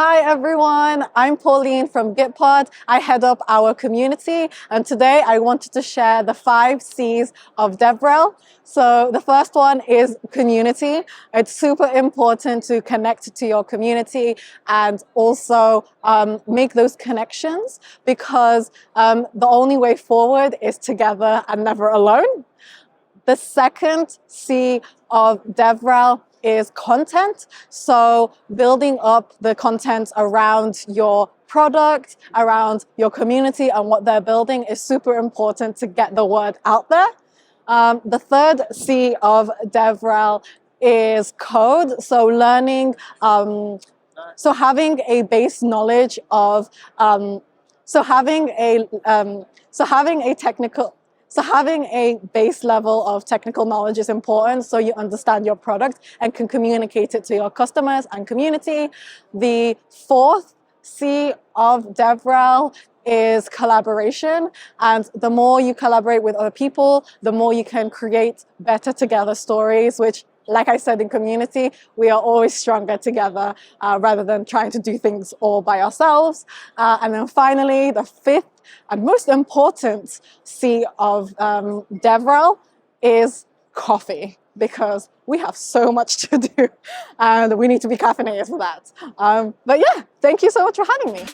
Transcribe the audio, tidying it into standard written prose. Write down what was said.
Hi everyone, I'm Pauline from Gitpod. I head up our community, and today I wanted to share the 5 Cs of DevRel. So the first one is community. It's super important to connect to your community and also make those connections, because the only way forward is together and never alone. The second C of DevRel is content. So building up the content around your product, around your community and what they're building is super important to get the word out there. The third C of DevRel is code. So learning, so having a base knowledge of, so having a base level of technical knowledge is important, so you understand your product and can communicate it to your customers and community. The fourth C of DevRel is collaboration, and the more you collaborate with other people, the more you can create better together stories, which, like I said, in community, we are always stronger together rather than trying to do things all by ourselves. And then finally, the fifth and most important C of DevRel is coffee, because we have so much to do and we need to be caffeinated for that. But yeah, thank you so much for having me.